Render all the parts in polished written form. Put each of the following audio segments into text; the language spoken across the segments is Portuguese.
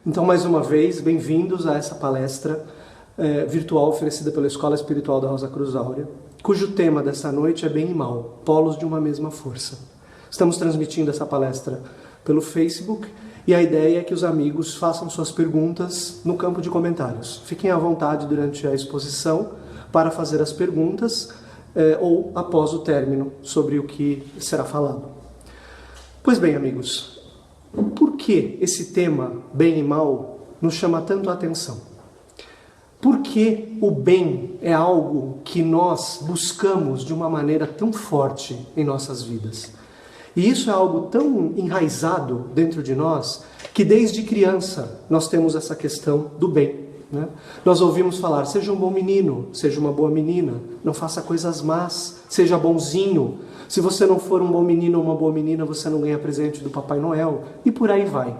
Então, mais uma vez, bem-vindos a essa palestra virtual oferecida pela Escola Espiritual da Rosa Cruz Áurea, cujo tema dessa noite é bem e mal, polos de uma mesma força. Estamos transmitindo essa palestra pelo Facebook e a ideia é que os amigos façam suas perguntas no campo de comentários. Fiquem à vontade durante a exposição para fazer as perguntas ou após o término sobre o que será falado. Pois bem, amigos, por que esse tema, bem e mal, nos chama tanto a atenção? Por que o bem é algo que nós buscamos de uma maneira tão forte em nossas vidas? E isso é algo tão enraizado dentro de nós que desde criança nós temos essa questão do bem, né? Nós ouvimos falar, seja um bom menino, seja uma boa menina, não faça coisas más, seja bonzinho. Se você não for um bom menino ou uma boa menina, você não ganha presente do Papai Noel, e por aí vai.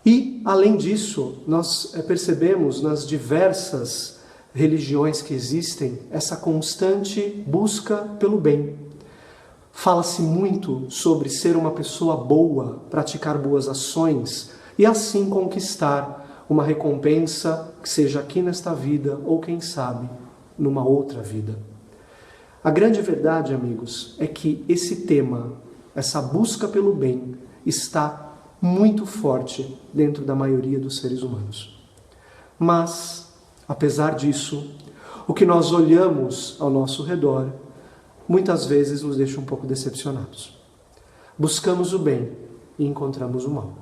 E, além disso, nós percebemos nas diversas religiões que existem essa constante busca pelo bem. Fala-se muito sobre ser uma pessoa boa, praticar boas ações e assim conquistar uma recompensa, que seja aqui nesta vida ou, quem sabe, numa outra vida. A grande verdade, amigos, é que esse tema, essa busca pelo bem, está muito forte dentro da maioria dos seres humanos. Mas, apesar disso, o que nós olhamos ao nosso redor, muitas vezes nos deixa um pouco decepcionados. Buscamos o bem e encontramos o mal.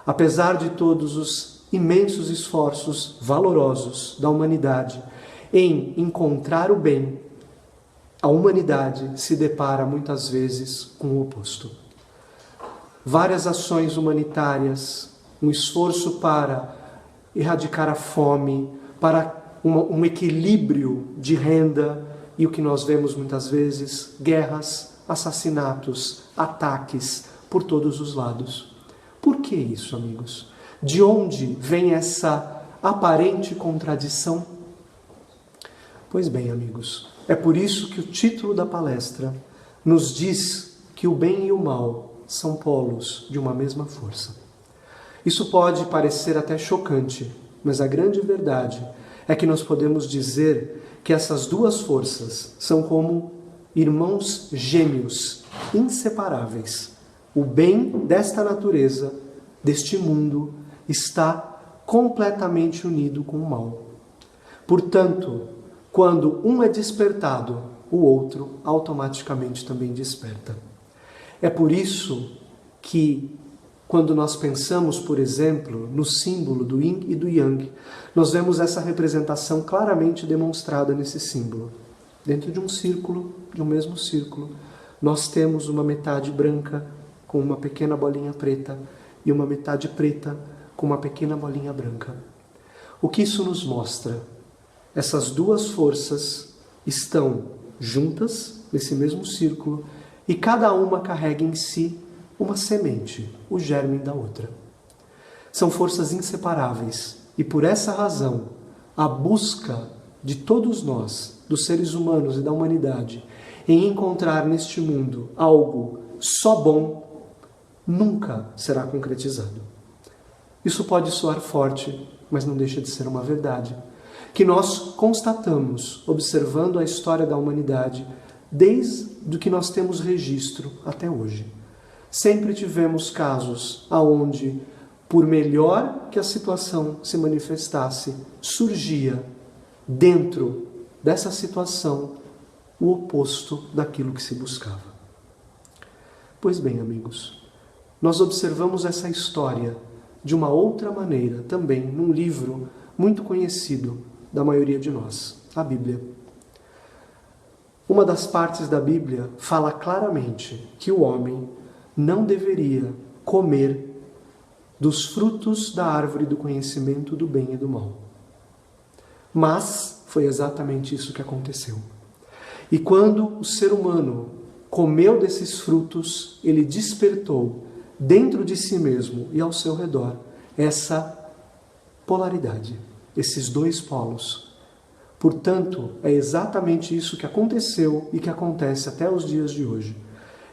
Apesar de todos os imensos esforços valorosos da humanidade em encontrar o bem, a humanidade se depara muitas vezes com o oposto. Várias ações humanitárias, um esforço para erradicar a fome, para um equilíbrio de renda, e o que nós vemos muitas vezes, guerras, assassinatos, ataques por todos os lados. Por que isso, amigos? De onde vem essa aparente contradição? Pois bem, amigos, é por isso que o título da palestra nos diz que o bem e o mal são polos de uma mesma força. Isso pode parecer até chocante, mas a grande verdade é que nós podemos dizer que essas duas forças são como irmãos gêmeos, inseparáveis. O bem desta natureza, deste mundo, está completamente unido com o mal. Portanto, quando um é despertado, o outro automaticamente também desperta. É por isso que, quando nós pensamos, por exemplo, no símbolo do Yin e do Yang, nós vemos essa representação claramente demonstrada nesse símbolo. Dentro de um círculo, de um mesmo círculo, nós temos uma metade branca com uma pequena bolinha preta e uma metade preta com uma pequena bolinha branca. O que isso nos mostra? Essas duas forças estão juntas nesse mesmo círculo e cada uma carrega em si uma semente, o germe da outra. São forças inseparáveis e por essa razão a busca de todos nós, dos seres humanos e da humanidade, em encontrar neste mundo algo só bom, nunca será concretizado. Isso pode soar forte, mas não deixa de ser uma verdade, que nós constatamos observando a história da humanidade desde que nós temos registro até hoje. Sempre tivemos casos onde, por melhor que a situação se manifestasse, surgia dentro dessa situação o oposto daquilo que se buscava. Pois bem, amigos, nós observamos essa história de uma outra maneira também num livro muito conhecido da maioria de nós, a Bíblia. Uma das partes da Bíblia fala claramente que o homem não deveria comer dos frutos da árvore do conhecimento do bem e do mal. Mas foi exatamente isso que aconteceu. E quando o ser humano comeu desses frutos, ele despertou dentro de si mesmo e ao seu redor essa polaridade, esses dois polos. Portanto, é exatamente isso que aconteceu e que acontece até os dias de hoje.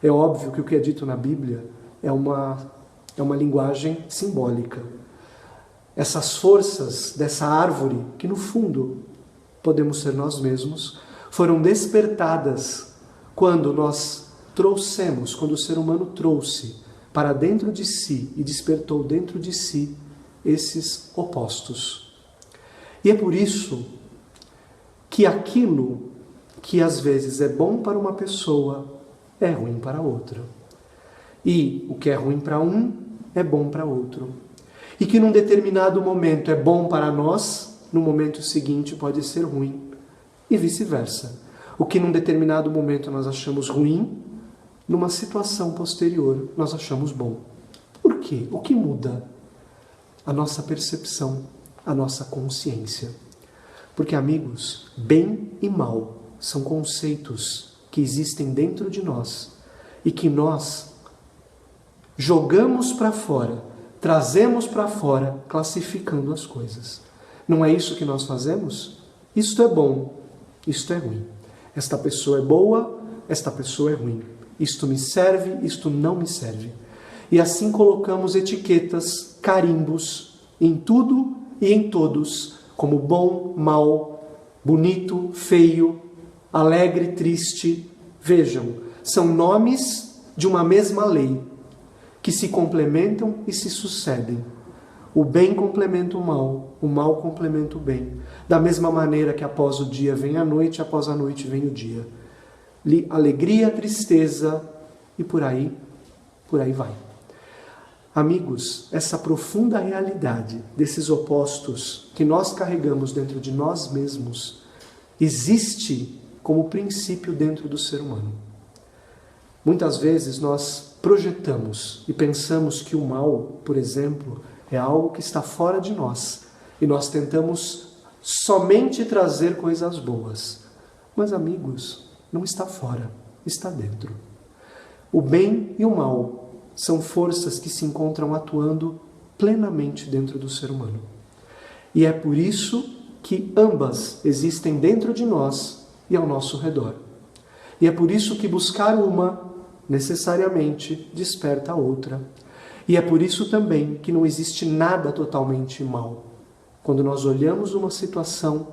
É óbvio que o que é dito na Bíblia é uma linguagem simbólica. essas forças dessa árvore, que no fundo podemos ser nós mesmos, foram despertadas quando nós trouxemos, quando o ser humano trouxe para dentro de si e despertou dentro de si esses opostos. E é por isso que aquilo que às vezes é bom para uma pessoa é ruim para outra. E o que é ruim para um é bom para outro. E que num determinado momento é bom para nós, no momento seguinte pode ser ruim. E vice-versa. O que num determinado momento nós achamos ruim, numa situação posterior nós achamos bom. Por quê? O que muda? A nossa percepção, a nossa consciência. Porque, amigos, bem e mal são conceitos que existem dentro de nós e que nós jogamos para fora, trazemos para fora, classificando as coisas. Não é isso que nós fazemos? Isto é bom, isto é ruim. Esta pessoa é boa, esta pessoa é ruim. Isto me serve, isto não me serve. E assim colocamos etiquetas, carimbos em tudo e em todos, como bom, mal, bonito, feio, alegre, triste. Vejam, são nomes de uma mesma lei, que se complementam e se sucedem. O bem complementa o mal complementa o bem. Da mesma maneira que após o dia vem a noite, após a noite vem o dia. Alegria, tristeza e por aí vai. Amigos, essa profunda realidade desses opostos que nós carregamos dentro de nós mesmos existe como princípio dentro do ser humano. Muitas vezes nós projetamos e pensamos que o mal, por exemplo, é algo que está fora de nós e nós tentamos somente trazer coisas boas. Mas, amigos, não está fora, está dentro. O bem e o mal são forças que se encontram atuando plenamente dentro do ser humano. E é por isso que ambas existem dentro de nós e ao nosso redor. E é por isso que buscar uma necessariamente desperta a outra. E é por isso também que não existe nada totalmente mal. Quando nós olhamos uma situação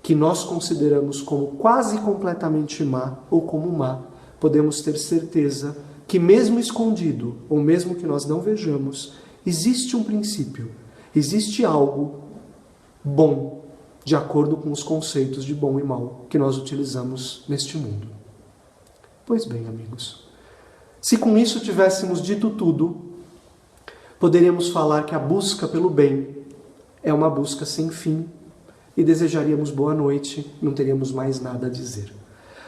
que nós consideramos como quase completamente má ou como má, podemos ter certeza que mesmo escondido, ou mesmo que nós não vejamos, existe um princípio, existe algo bom, de acordo com os conceitos de bom e mal que nós utilizamos neste mundo. Pois bem, amigos, se com isso tivéssemos dito tudo, poderíamos falar que a busca pelo bem é uma busca sem fim e desejaríamos boa noite, não teríamos mais nada a dizer.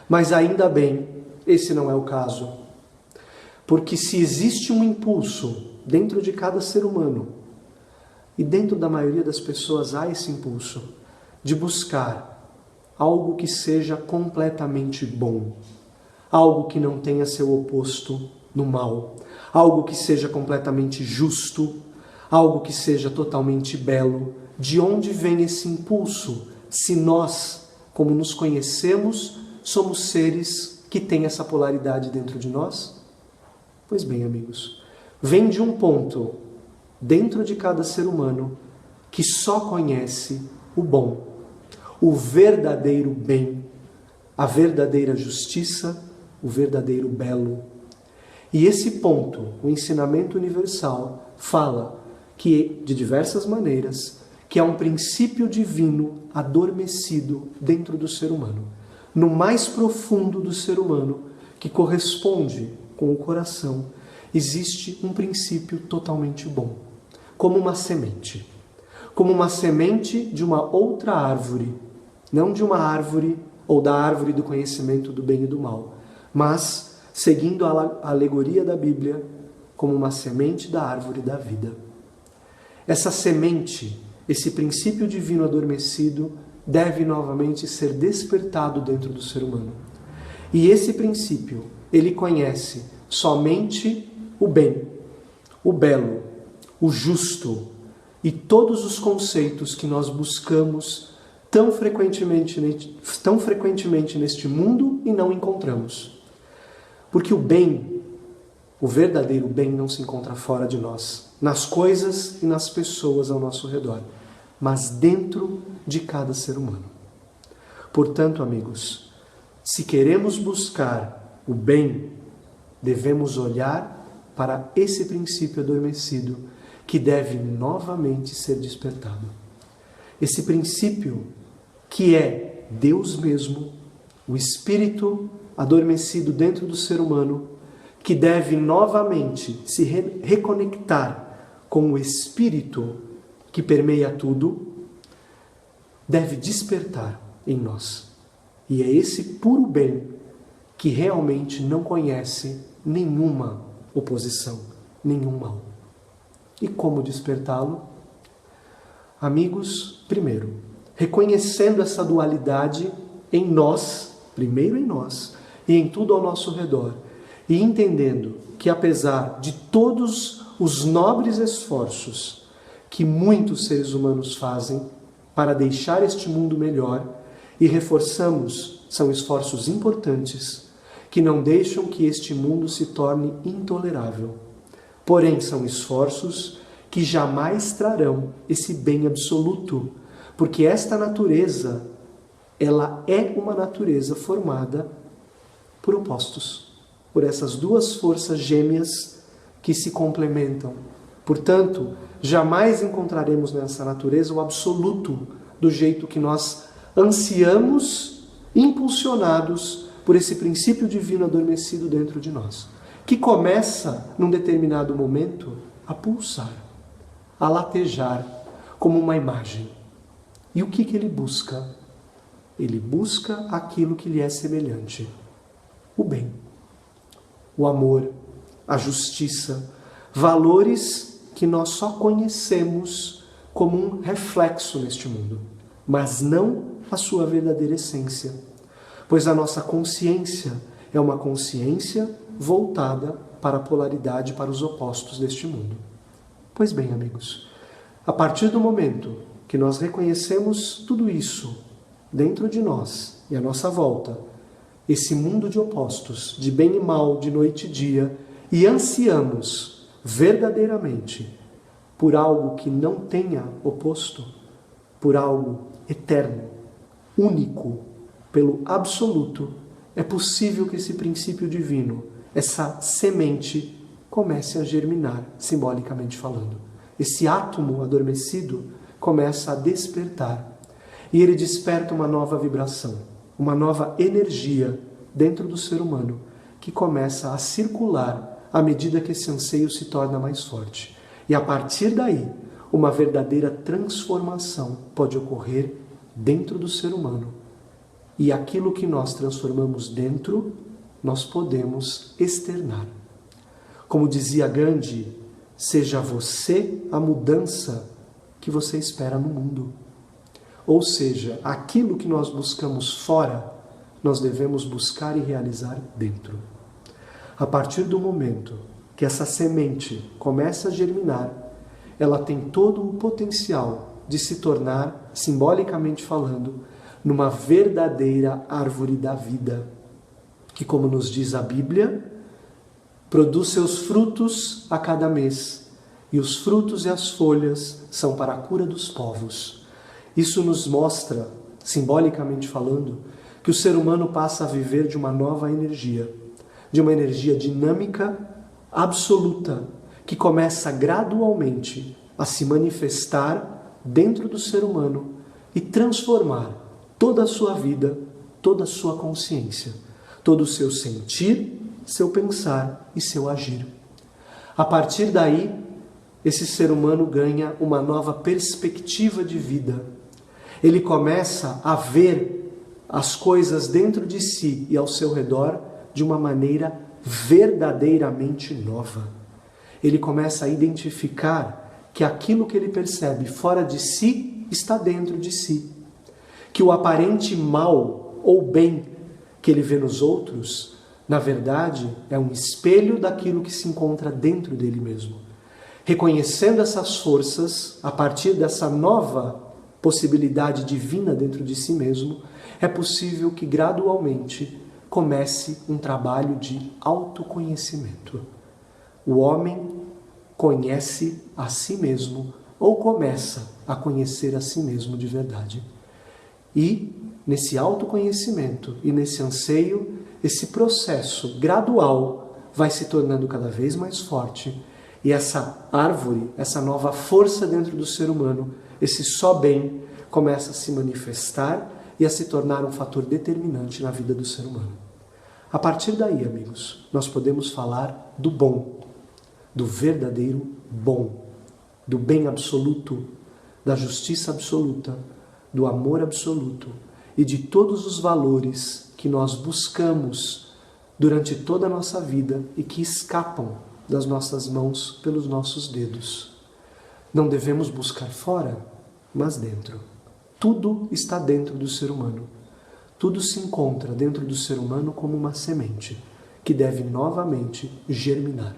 Mas ainda bem, esse não é o caso. Porque se existe um impulso dentro de cada ser humano, e dentro da maioria das pessoas há esse impulso, de buscar algo que seja completamente bom, algo que não tenha seu oposto no mal, algo que seja completamente justo, algo que seja totalmente belo. De onde vem esse impulso, se nós, como nos conhecemos, somos seres que têm essa polaridade dentro de nós? Pois bem, amigos, vem de um ponto dentro de cada ser humano que só conhece o bom, o verdadeiro bem, a verdadeira justiça, o verdadeiro belo. E esse ponto, o ensinamento universal, fala que, de diversas maneiras, que há um princípio divino adormecido dentro do ser humano, no mais profundo do ser humano, que corresponde com o coração, existe um princípio totalmente bom, como uma semente de uma outra árvore, não de uma árvore ou da árvore do conhecimento do bem e do mal, mas, seguindo a alegoria da Bíblia, como uma semente da árvore da vida. Essa semente, esse princípio divino adormecido, deve novamente ser despertado dentro do ser humano. E esse princípio, ele conhece somente o bem, o belo, o justo e todos os conceitos que nós buscamos tão frequentemente neste mundo e não encontramos. Porque o bem O verdadeiro bem não se encontra fora de nós, nas coisas e nas pessoas ao nosso redor, mas dentro de cada ser humano. Portanto, amigos, se queremos buscar o bem, devemos olhar para esse princípio adormecido que deve novamente ser despertado. Esse princípio que é Deus mesmo, o Espírito adormecido dentro do ser humano, que deve novamente se reconectar com o Espírito que permeia tudo, deve despertar em nós. E é esse puro bem que realmente não conhece nenhuma oposição, nenhum mal. E como despertá-lo? Amigos, primeiro, reconhecendo essa dualidade em nós, primeiro em nós, e em tudo ao nosso redor, e entendendo que apesar de todos os nobres esforços que muitos seres humanos fazem para deixar este mundo melhor, e reforçamos, são esforços importantes, que não deixam que este mundo se torne intolerável. Porém, são esforços que jamais trarão esse bem absoluto, porque esta natureza, ela é uma natureza formada por opostos, por essas duas forças gêmeas que se complementam. Portanto, jamais encontraremos nessa natureza o absoluto do jeito que nós ansiamos, impulsionados por esse princípio divino adormecido dentro de nós, que começa, num determinado momento, a pulsar, a latejar como uma imagem. E o que ele busca? Ele busca aquilo que lhe é semelhante: o bem, o amor, a justiça, valores que nós só conhecemos como um reflexo neste mundo, mas não a sua verdadeira essência, pois a nossa consciência é uma consciência voltada para a polaridade, para os opostos deste mundo. Pois bem, amigos, a partir do momento que nós reconhecemos tudo isso dentro de nós e à nossa volta, esse mundo de opostos, de bem e mal, de noite e dia, e ansiamos verdadeiramente por algo que não tenha oposto, por algo eterno, único, pelo absoluto, é possível que esse princípio divino, essa semente, comece a germinar, simbolicamente falando. Esse átomo adormecido começa a despertar. E ele desperta uma nova vibração, uma nova energia dentro do ser humano, que começa a circular à medida que esse anseio se torna mais forte. E a partir daí, uma verdadeira transformação pode ocorrer dentro do ser humano. E aquilo que nós transformamos dentro, nós podemos externar. Como dizia Gandhi, seja você a mudança que você espera no mundo. Ou seja, aquilo que nós buscamos fora, nós devemos buscar e realizar dentro. A partir do momento que essa semente começa a germinar, ela tem todo o potencial de se tornar, simbolicamente falando, numa verdadeira árvore da vida, que, como nos diz a Bíblia, produz seus frutos a cada mês, e os frutos e as folhas são para a cura dos povos. Isso nos mostra, simbolicamente falando, que o ser humano passa a viver de uma nova energia, de uma energia dinâmica, absoluta, que começa gradualmente a se manifestar dentro do ser humano e transformar toda a sua vida, toda a sua consciência, todo o seu sentir, seu pensar e seu agir. A partir daí, esse ser humano ganha uma nova perspectiva de vida. Ele começa a ver as coisas dentro de si e ao seu redor de uma maneira verdadeiramente nova. Ele começa a identificar que aquilo que ele percebe fora de si está dentro de si. Que o aparente mal ou bem que ele vê nos outros, na verdade, é um espelho daquilo que se encontra dentro dele mesmo. Reconhecendo essas forças, a partir dessa nova possibilidade divina dentro de si mesmo, é possível que gradualmente comece um trabalho de autoconhecimento. o homem conhece a si mesmo, ou começa a conhecer a si mesmo de verdade. E nesse autoconhecimento e nesse anseio, esse processo gradual vai se tornando cada vez mais forte. E essa árvore, essa nova força dentro do ser humano, esse só bem, começa a se manifestar e a se tornar um fator determinante na vida do ser humano. A partir daí, amigos, nós podemos falar do bom, do verdadeiro bom, do bem absoluto, da justiça absoluta, do amor absoluto e de todos os valores que nós buscamos durante toda a nossa vida e que escapam das nossas mãos pelos nossos dedos. Não devemos buscar fora, mas dentro. Tudo está dentro do ser humano. Tudo se encontra dentro do ser humano como uma semente que deve novamente germinar.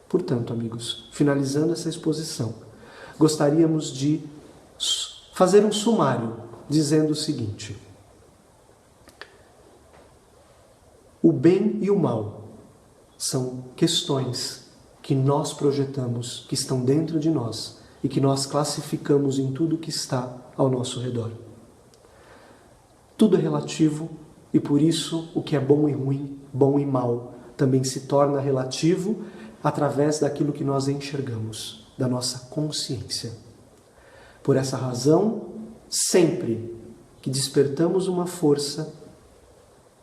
Portanto, amigos, finalizando essa exposição, gostaríamos de fazer um sumário dizendo o seguinte: o bem e o mal são questões que nós projetamos, que estão dentro de nós e que nós classificamos em tudo que está ao nosso redor. Tudo é relativo e por isso o que é bom e ruim, bom e mal, também se torna relativo através daquilo que nós enxergamos, da nossa consciência. Por essa razão, sempre que despertamos uma força,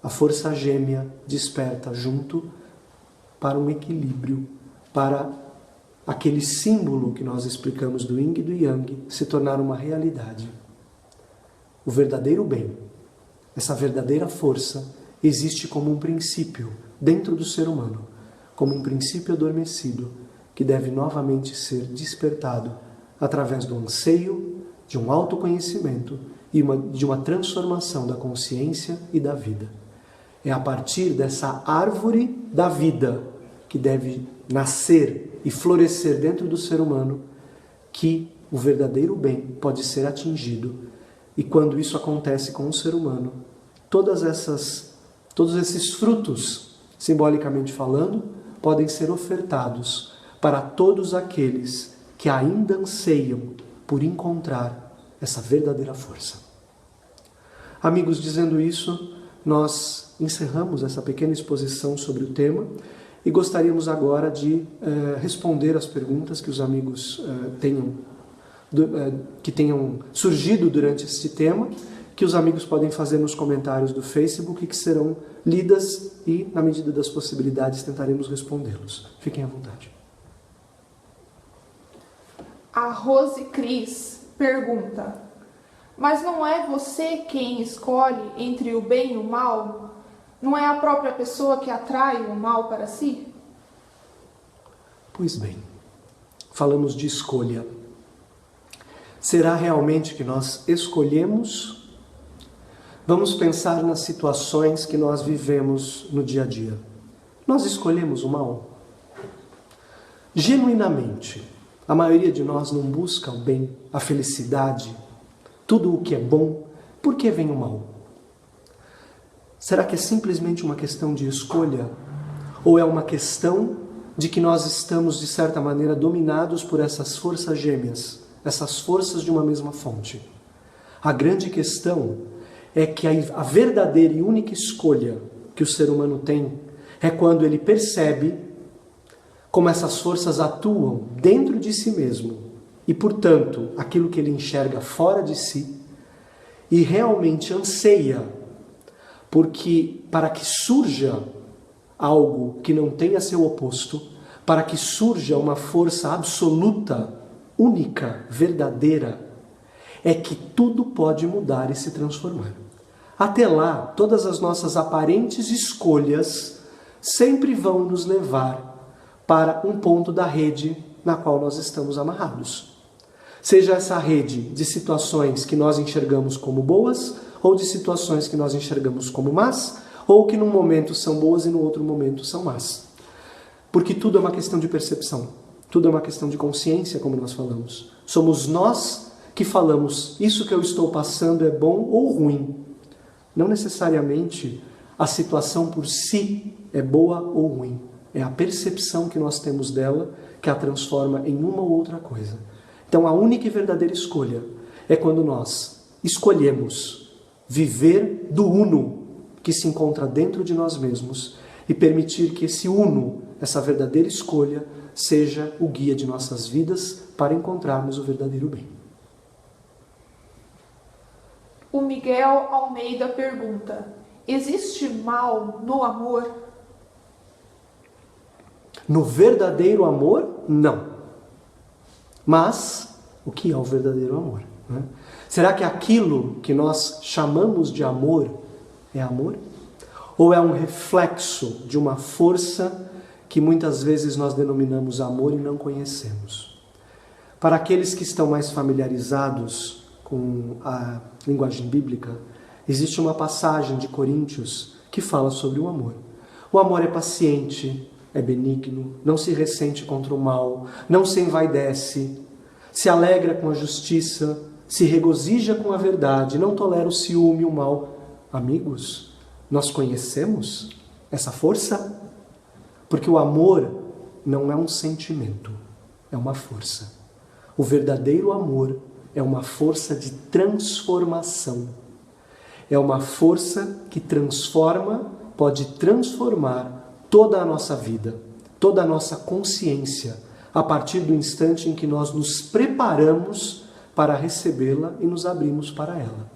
a força gêmea desperta junto para um equilíbrio, para aquele símbolo que nós explicamos do Yin e do Yang se tornar uma realidade. O verdadeiro bem, essa verdadeira força, existe como um princípio dentro do ser humano, como um princípio adormecido que deve novamente ser despertado através do anseio, de um autoconhecimento e de uma transformação da consciência e da vida. É a partir dessa árvore da vida que deve nascer e florescer dentro do ser humano que o verdadeiro bem pode ser atingido. E quando isso acontece com o ser humano, todos esses frutos, simbolicamente falando, podem ser ofertados para todos aqueles que ainda anseiam por encontrar essa verdadeira força. Amigos, dizendo isso, nós encerramos essa pequena exposição sobre o tema e gostaríamos agora de responder as perguntas que os amigos que tenham surgido durante este tema, que os amigos podem fazer nos comentários do Facebook e que serão lidas e, na medida das possibilidades, tentaremos respondê-los. Fiquem à vontade. A Rose Cris pergunta: mas não é você quem escolhe entre o bem e o mal? Não é a própria pessoa que atrai o mal para si? Pois bem, falamos de escolha. Será realmente que nós escolhemos? Vamos pensar nas situações que nós vivemos no dia a dia. Nós escolhemos o mal? Genuinamente, a maioria de nós não busca o bem, a felicidade, tudo o que é bom. Por que vem o mal? Será que é simplesmente uma questão de escolha? Ou é uma questão de que nós estamos, de certa maneira, dominados por essas forças gêmeas, essas forças de uma mesma fonte? A grande questão é que a verdadeira e única escolha que o ser humano tem é quando ele percebe como essas forças atuam dentro de si mesmo e, portanto, aquilo que ele enxerga fora de si e realmente anseia porque para que surja algo que não tenha seu oposto, para que surja uma força absoluta, única, verdadeira, é que tudo pode mudar e se transformar. Até lá, todas as nossas aparentes escolhas sempre vão nos levar para um ponto da rede na qual nós estamos amarrados. Seja essa rede de situações que nós enxergamos como boas, ou de situações que nós enxergamos como más, ou que num momento são boas e no outro momento são más. Porque tudo é uma questão de percepção, tudo é uma questão de consciência, como nós falamos. Somos nós que falamos, isso que eu estou passando é bom ou ruim. Não necessariamente a situação por si é boa ou ruim. É a percepção que nós temos dela que a transforma em uma ou outra coisa. Então a única e verdadeira escolha é quando nós escolhemos viver do uno que se encontra dentro de nós mesmos e permitir que esse uno, essa verdadeira escolha, seja o guia de nossas vidas para encontrarmos o verdadeiro bem. O Miguel Almeida pergunta: existe mal no amor? No verdadeiro amor, não. Mas, o que é o verdadeiro amor? Né? Será que aquilo que nós chamamos de amor é amor? Ou é um reflexo de uma força que muitas vezes nós denominamos amor e não conhecemos? Para aqueles que estão mais familiarizados com a linguagem bíblica, existe uma passagem de Coríntios que fala sobre o amor. O amor é paciente, é benigno, não se ressente contra o mal, não se envaidece, se alegra com a justiça, se regozija com a verdade, não tolera o ciúme e o mal. Amigos, nós conhecemos essa força? Porque o amor não é um sentimento, é uma força. O verdadeiro amor é uma força de transformação. É uma força que transforma, pode transformar toda a nossa vida, toda a nossa consciência, a partir do instante em que nós nos preparamos para recebê-la e nos abrimos para ela.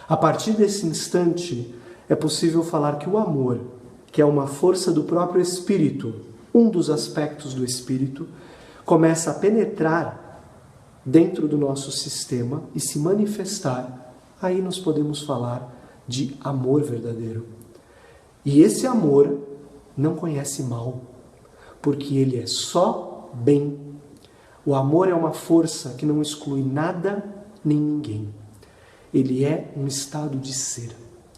A partir desse instante, é possível falar que o amor, que é uma força do próprio Espírito, um dos aspectos do Espírito, começa a penetrar dentro do nosso sistema e se manifestar. Aí nós podemos falar de amor verdadeiro. E esse amor não conhece mal, porque ele é só bem. O amor é uma força que não exclui nada nem ninguém. Ele é um estado de ser.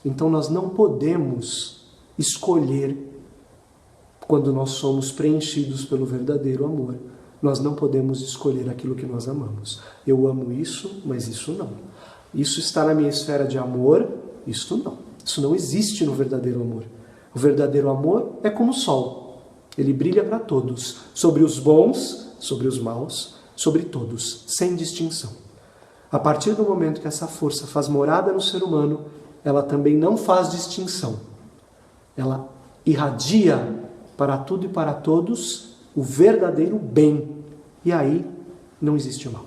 Então nós não podemos escolher quando nós somos preenchidos pelo verdadeiro amor. Nós não podemos escolher aquilo que nós amamos. Eu amo isso, mas isso não. Isso está na minha esfera de amor, isto não. Isso não existe no verdadeiro amor. O verdadeiro amor é como o sol. Ele brilha para todos, sobre os bons, sobre os maus, sobre todos, sem distinção. A partir do momento que essa força faz morada no ser humano, ela também não faz distinção. Ela irradia para tudo e para todos o verdadeiro bem. E aí não existe mal.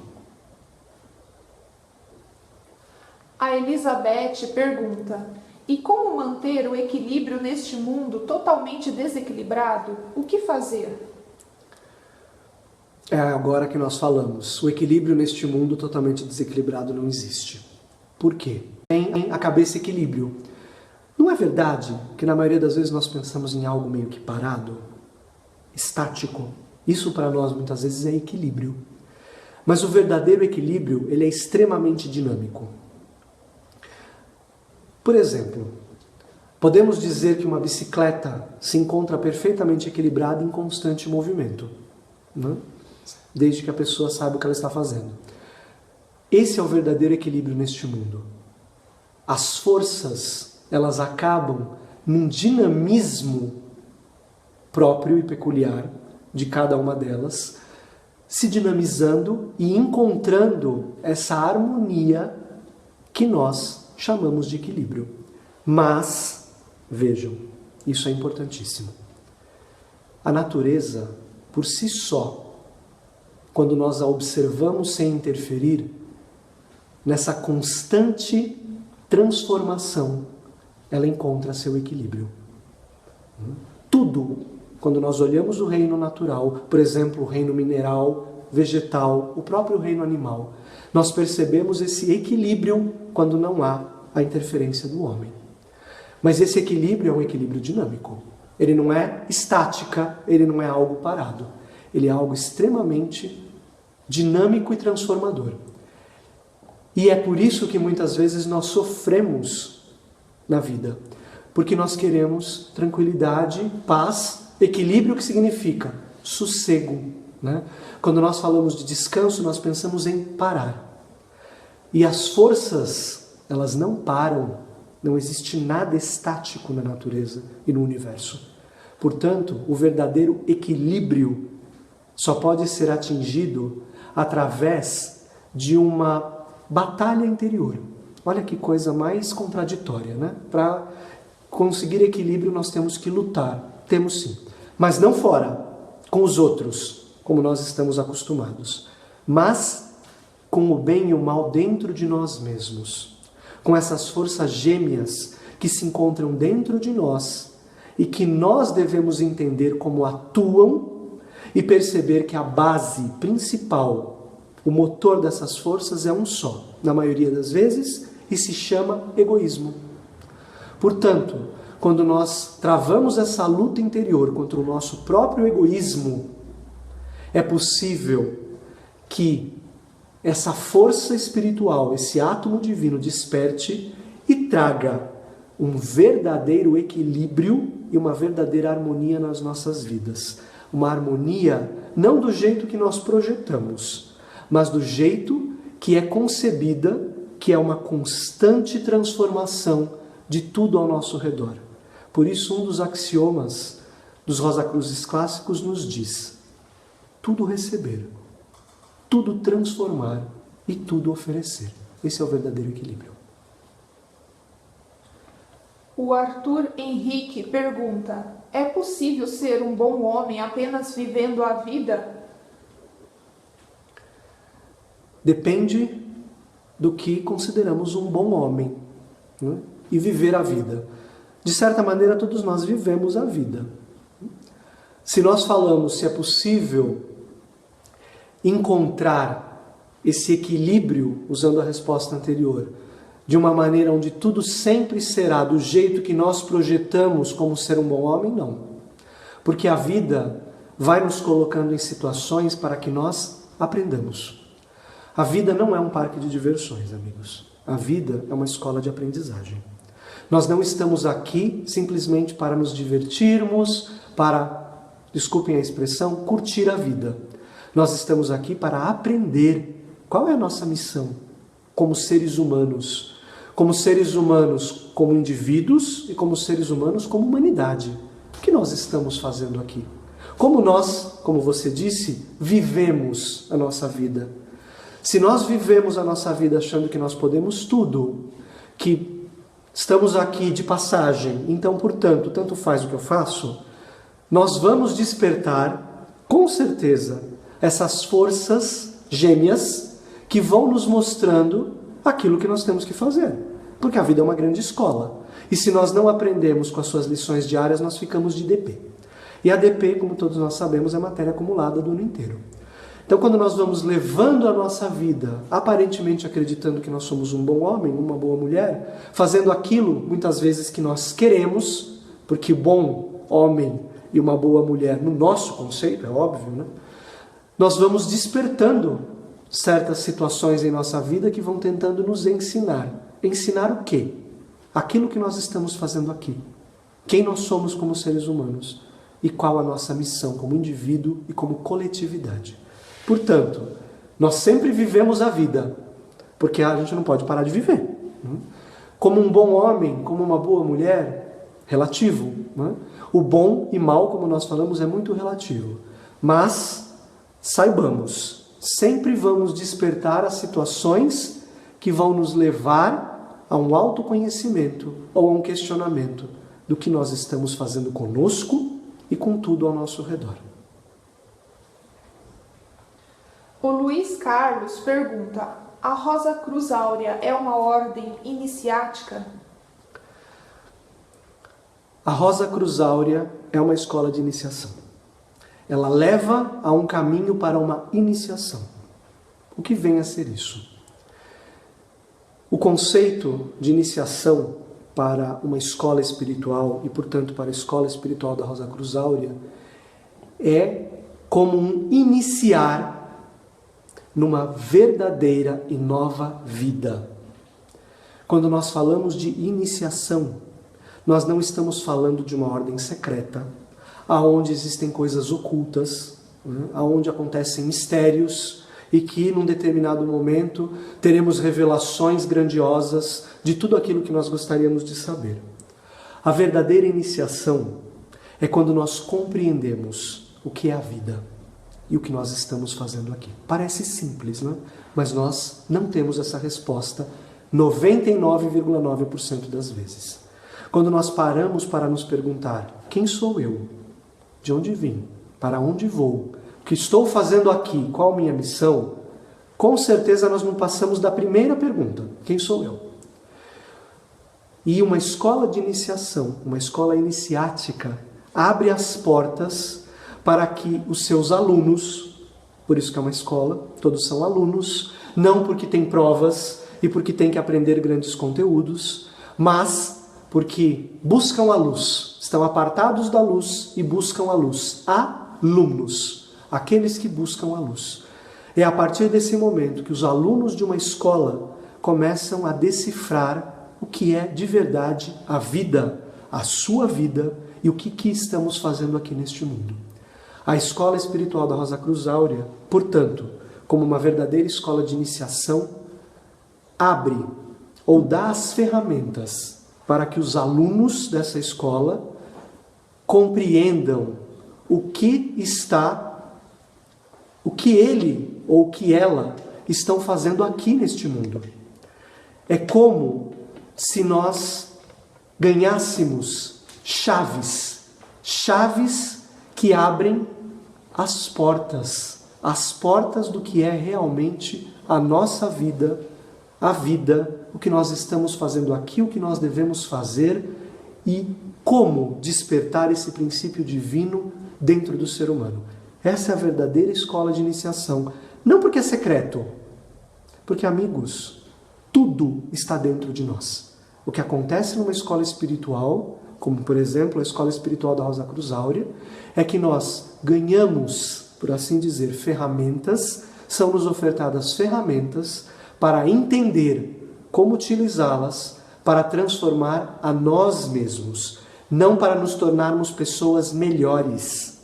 A Elizabeth pergunta: e como manter o equilíbrio neste mundo totalmente desequilibrado? O que fazer? É agora que nós falamos. O equilíbrio neste mundo totalmente desequilibrado não existe. Por quê? Tem a cabeça equilíbrio. Não é verdade que na maioria das vezes nós pensamos em algo meio que parado, estático? Isso para nós muitas vezes é equilíbrio. Mas o verdadeiro equilíbrio, ele é extremamente dinâmico. Por exemplo, podemos dizer que uma bicicleta se encontra perfeitamente equilibrada em constante movimento, né? Desde que a pessoa saiba o que ela está fazendo. Esse é o verdadeiro equilíbrio neste mundo. As forças, elas acabam num dinamismo próprio e peculiar de cada uma delas, se dinamizando e encontrando essa harmonia que nós chamamos de equilíbrio. Mas, vejam, isso é importantíssimo. A natureza, por si só, quando nós a observamos sem interferir, nessa constante transformação, ela encontra seu equilíbrio. Tudo, quando nós olhamos o reino natural, por exemplo, o reino mineral, vegetal, o próprio reino animal, nós percebemos esse equilíbrio quando não há a interferência do homem. Mas esse equilíbrio é um equilíbrio dinâmico. Ele não é estática, ele não é algo parado. Ele é algo extremamente dinâmico e transformador. E é por isso que muitas vezes nós sofremos na vida. Porque nós queremos tranquilidade, paz, equilíbrio, que significa sossego, né? Quando nós falamos de descanso, nós pensamos em parar. E as forças, elas não param. Não existe nada estático na natureza e no universo. Portanto, o verdadeiro equilíbrio só pode ser atingido através de uma batalha interior. Olha que coisa mais contraditória, né? Para conseguir equilíbrio nós temos que lutar, temos sim. Mas não fora, com os outros, como nós estamos acostumados. Mas com o bem e o mal dentro de nós mesmos. Com essas forças gêmeas que se encontram dentro de nós e que nós devemos entender como atuam e perceber que a base principal, o motor dessas forças é um só, na maioria das vezes, e se chama egoísmo. Portanto, quando nós travamos essa luta interior contra o nosso próprio egoísmo, é possível que essa força espiritual, esse átomo divino desperte e traga um verdadeiro equilíbrio e uma verdadeira harmonia nas nossas vidas. Uma harmonia não do jeito que nós projetamos, mas do jeito que é concebida, que é uma constante transformação de tudo ao nosso redor. Por isso, um dos axiomas dos Rosacruzes clássicos nos diz: tudo receber, tudo transformar e tudo oferecer. Esse é o verdadeiro equilíbrio. O Arthur Henrique pergunta: é possível ser um bom homem apenas vivendo a vida? Depende do que consideramos um bom homem, né? E viver a vida. De certa maneira, todos nós vivemos a vida. Se nós falamos se é possível encontrar esse equilíbrio, usando a resposta anterior, de uma maneira onde tudo sempre será do jeito que nós projetamos como ser um bom homem, não. Porque a vida vai nos colocando em situações para que nós aprendamos. A vida não é um parque de diversões, amigos. A vida é uma escola de aprendizagem. Nós não estamos aqui simplesmente para nos divertirmos, para, desculpem a expressão, curtir a vida. Nós estamos aqui para aprender qual é a nossa missão como seres humanos. Como seres humanos, como indivíduos e como seres humanos, como humanidade. O que nós estamos fazendo aqui? Como nós, como você disse, vivemos a nossa vida? Se nós vivemos a nossa vida achando que nós podemos tudo, que estamos aqui de passagem, então, portanto, tanto faz o que eu faço, nós vamos despertar, com certeza, essas forças gêmeas que vão nos mostrando aquilo que nós temos que fazer. Porque a vida é uma grande escola. E se nós não aprendemos com as suas lições diárias, nós ficamos de DP. E a DP, como todos nós sabemos, é matéria acumulada do ano inteiro. Então, quando nós vamos levando a nossa vida, aparentemente acreditando que nós somos um bom homem, uma boa mulher, fazendo aquilo, muitas vezes, que nós queremos, porque bom homem e uma boa mulher, no nosso conceito, é óbvio, né? Nós vamos despertando certas situações em nossa vida que vão tentando nos ensinar. Ensinar o quê? Aquilo que nós estamos fazendo aqui. Quem nós somos como seres humanos. E qual a nossa missão como indivíduo e como coletividade. Portanto, nós sempre vivemos a vida. Porque a gente não pode parar de viver. Como um bom homem, como uma boa mulher, relativo. Né? O bom e mal, como nós falamos, é muito relativo. Mas, saibamos, sempre vamos despertar as situações que vão nos levar a um autoconhecimento ou a um questionamento do que nós estamos fazendo conosco e com tudo ao nosso redor. O Luiz Carlos pergunta: a Rosa Cruz Áurea é uma ordem iniciática? A Rosa Cruz Áurea é uma escola de iniciação. Ela leva a um caminho para uma iniciação. O que vem a ser isso? O conceito de iniciação para uma escola espiritual e, portanto, para a escola espiritual da Rosa Cruz Áurea é como um iniciar numa verdadeira e nova vida. Quando nós falamos de iniciação, nós não estamos falando de uma ordem secreta, aonde existem coisas ocultas, aonde acontecem mistérios e que, num determinado momento, teremos revelações grandiosas de tudo aquilo que nós gostaríamos de saber. A verdadeira iniciação é quando nós compreendemos o que é a vida e o que nós estamos fazendo aqui. Parece simples, né? Mas nós não temos essa resposta 99,9% das vezes. Quando nós paramos para nos perguntar: quem sou eu? De onde vim? Para onde vou? O que estou fazendo aqui? Qual a minha missão? Com certeza nós não passamos da primeira pergunta: quem sou eu? E uma escola de iniciação, uma escola iniciática, abre as portas para que os seus alunos, por isso que é uma escola, todos são alunos, não porque tem provas e porque tem que aprender grandes conteúdos, mas porque buscam a luz, estão apartados da luz e buscam a luz. Alunos, aqueles que buscam a luz. É a partir desse momento que os alunos de uma escola começam a decifrar o que é de verdade a vida, a sua vida e o que estamos fazendo aqui neste mundo. A escola espiritual da Rosa Cruz Áurea, portanto, como uma verdadeira escola de iniciação, abre ou dá as ferramentas para que os alunos dessa escola compreendam o que ele ou o que ela estão fazendo aqui neste mundo. É como se nós ganhássemos chaves que abrem as portas do que é realmente a nossa vida, a vida, o que nós estamos fazendo aqui, o que nós devemos fazer e como despertar esse princípio divino dentro do ser humano. Essa é a verdadeira escola de iniciação. Não porque é secreto, porque, amigos, tudo está dentro de nós. O que acontece numa escola espiritual, como por exemplo a escola espiritual da Rosa Cruz Áurea, é que nós ganhamos, por assim dizer, ferramentas, são nos ofertadas ferramentas para entender como utilizá-las para transformar a nós mesmos, não para nos tornarmos pessoas melhores,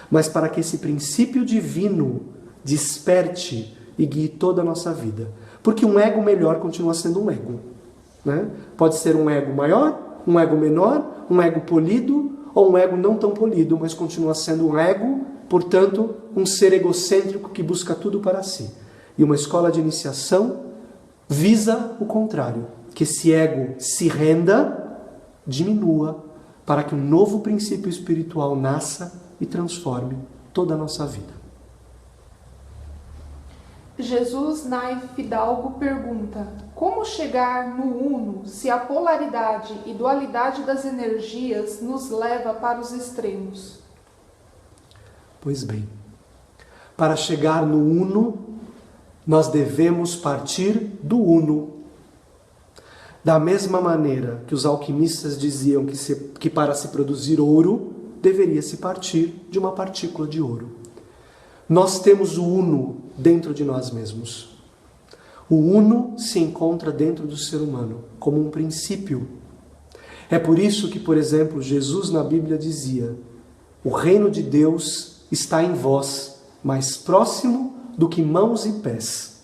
mas para que esse princípio divino desperte e guie toda a nossa vida. Porque um ego melhor continua sendo um ego, né? Pode ser um ego maior, um ego menor, um ego polido ou um ego não tão polido, mas continua sendo um ego, portanto, um ser egocêntrico que busca tudo para si. E uma escola de iniciação visa o contrário, que esse ego se renda, diminua, para que um novo princípio espiritual nasça e transforme toda a nossa vida. Jesus Naif Fidalgo pergunta: como chegar no uno se a polaridade e dualidade das energias nos leva para os extremos? Pois bem, para chegar no uno, nós devemos partir do uno. Da mesma maneira que os alquimistas diziam que para se produzir ouro, deveria se partir de uma partícula de ouro. Nós temos o uno dentro de nós mesmos. O uno se encontra dentro do ser humano, como um princípio. É por isso que, por exemplo, Jesus na Bíblia dizia: o reino de Deus está em vós, mais próximo do que mãos e pés.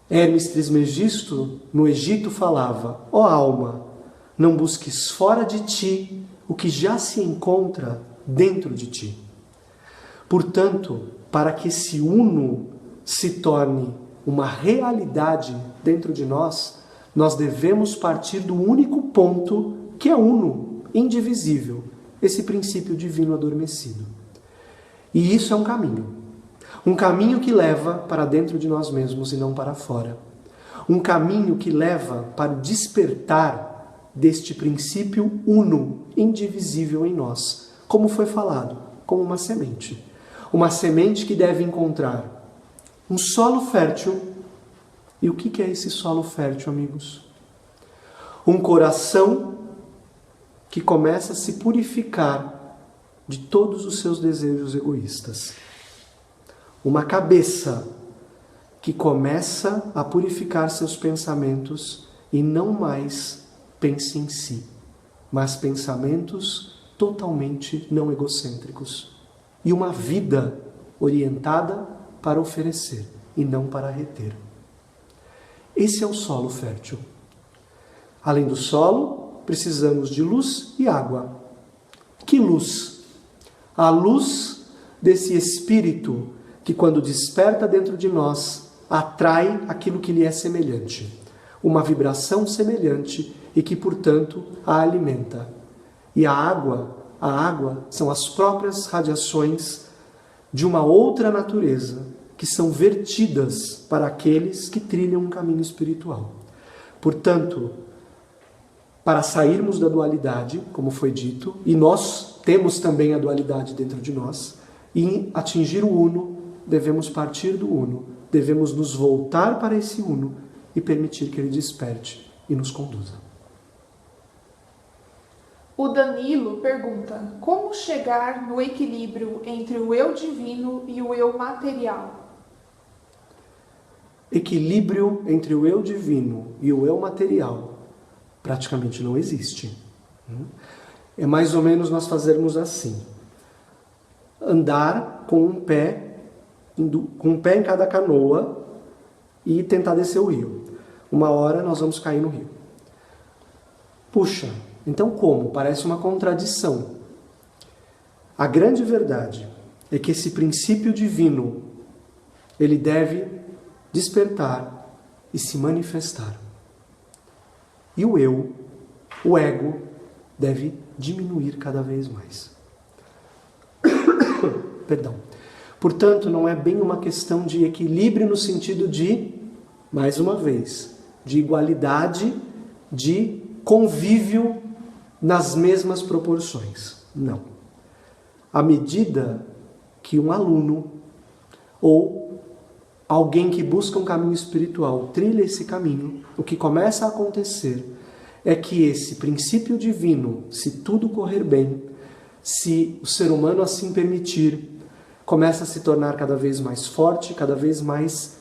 Hermes Trismegisto, no Egito, falava: ó alma, não busques fora de ti o que já se encontra dentro de ti. Portanto, para que esse uno se torne uma realidade dentro de nós, nós devemos partir do único ponto que é uno, indivisível, esse princípio divino adormecido. E isso é um caminho que leva para dentro de nós mesmos e não para fora. Um caminho que leva para o despertar deste princípio uno, indivisível em nós, como foi falado, como uma semente. Uma semente que deve encontrar um solo fértil. E o que é esse solo fértil, amigos? Um coração que começa a se purificar de todos os seus desejos egoístas. Uma cabeça que começa a purificar seus pensamentos e não mais pense em si, mas pensamentos totalmente não egocêntricos. E uma vida orientada para oferecer e não para reter. Esse é o solo fértil. Além do solo, precisamos de luz e água. Que luz? A luz desse Espírito que, quando desperta dentro de nós, atrai aquilo que lhe é semelhante. Uma vibração semelhante e que, portanto, a alimenta. E a água são as próprias radiações de uma outra natureza que são vertidas para aqueles que trilham um caminho espiritual. Portanto, para sairmos da dualidade, como foi dito, e nós temos também a dualidade dentro de nós, e atingir o uno, devemos partir do uno, devemos nos voltar para esse uno e permitir que ele desperte e nos conduza. O Danilo pergunta: como chegar no equilíbrio entre o eu divino e o eu material? Equilíbrio entre o eu divino e o eu material praticamente não existe. É mais ou menos nós fazermos assim: andar com um pé em cada canoa e tentar descer o rio. Uma hora nós vamos cair no rio. Puxa, então como? Parece uma contradição. A grande verdade é que esse princípio divino, ele deve despertar e se manifestar. E o eu, o ego, deve diminuir cada vez mais. Perdão. Portanto, não é bem uma questão de equilíbrio no sentido de, mais uma vez, de igualdade, de convívio nas mesmas proporções. Não. À medida que um aluno ou alguém que busca um caminho espiritual trilha esse caminho, o que começa a acontecer é que esse princípio divino, se tudo correr bem, se o ser humano assim permitir, começa a se tornar cada vez mais forte, cada vez mais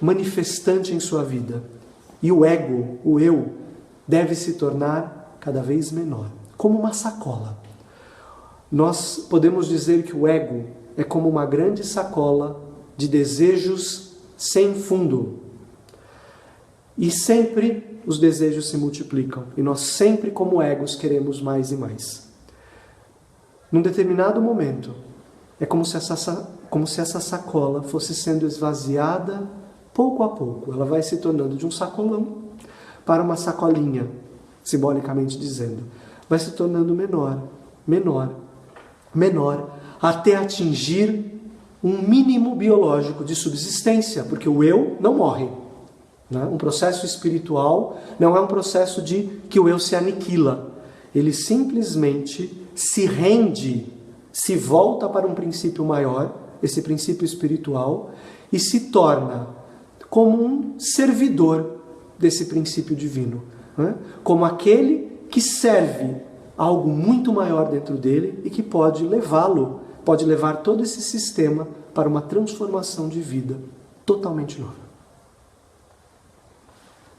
manifestante em sua vida. E o ego, o eu, deve se tornar cada vez menor, como uma sacola. Nós podemos dizer que o ego é como uma grande sacola de desejos sem fundo. E sempre os desejos se multiplicam. E nós sempre, como egos, queremos mais e mais. Num determinado momento, é como se essa sacola fosse sendo esvaziada pouco a pouco. Ela vai se tornando de um sacolão para uma sacolinha, simbolicamente dizendo. Vai se tornando menor, menor, menor, até atingir um mínimo biológico de subsistência, porque o eu não morre. Né? Um processo espiritual não é um processo de que o eu se aniquila. Ele simplesmente se rende, se volta para um princípio maior, esse princípio espiritual, e se torna como um servidor desse princípio divino. Né? Como aquele que serve algo muito maior dentro dele e que pode levá-lo, pode levar todo esse sistema para uma transformação de vida totalmente nova.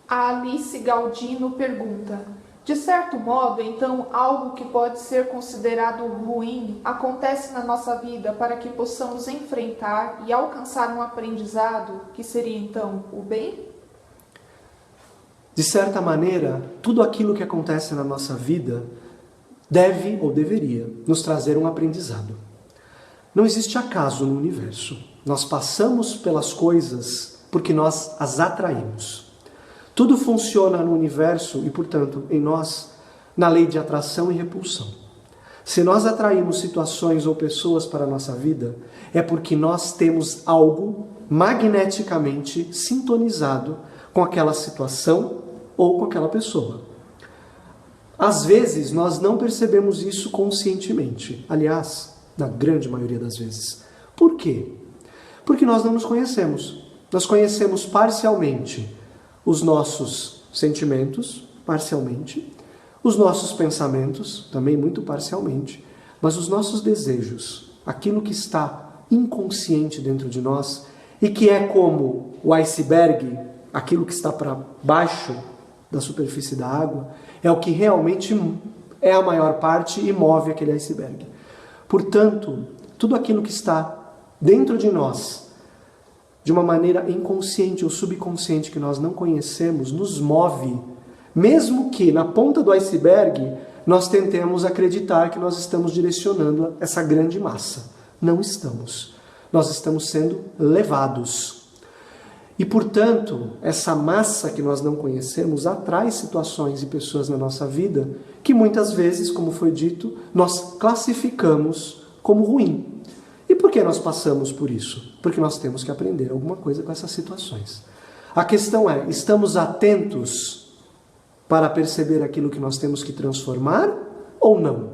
A Alice Galdino pergunta: de certo modo, então, algo que pode ser considerado ruim acontece na nossa vida para que possamos enfrentar e alcançar um aprendizado que seria, então, o bem? De certa maneira, tudo aquilo que acontece na nossa vida deve ou deveria nos trazer um aprendizado. Não existe acaso no universo. Nós passamos pelas coisas porque nós as atraímos. Tudo funciona no universo e, portanto, em nós, na lei de atração e repulsão. Se nós atraímos situações ou pessoas para a nossa vida, é porque nós temos algo magneticamente sintonizado com aquela situação ou com aquela pessoa. Às vezes, nós não percebemos isso conscientemente. Aliás, na grande maioria das vezes. Por quê? Porque nós não nos conhecemos. Nós conhecemos parcialmente os nossos sentimentos, parcialmente, os nossos pensamentos, também muito parcialmente, mas os nossos desejos, aquilo que está inconsciente dentro de nós e que é como o iceberg, aquilo que está para baixo da superfície da água, é o que realmente é a maior parte e move aquele iceberg. Portanto, tudo aquilo que está dentro de nós, de uma maneira inconsciente ou subconsciente que nós não conhecemos, nos move, mesmo que na ponta do iceberg nós tentemos acreditar que nós estamos direcionando essa grande massa. Não estamos. Nós estamos sendo levados. E, portanto, essa massa que nós não conhecemos atrai situações e pessoas na nossa vida que muitas vezes, como foi dito, nós classificamos como ruim. E por que nós passamos por isso? Porque nós temos que aprender alguma coisa com essas situações. A questão é, estamos atentos para perceber aquilo que nós temos que transformar ou não?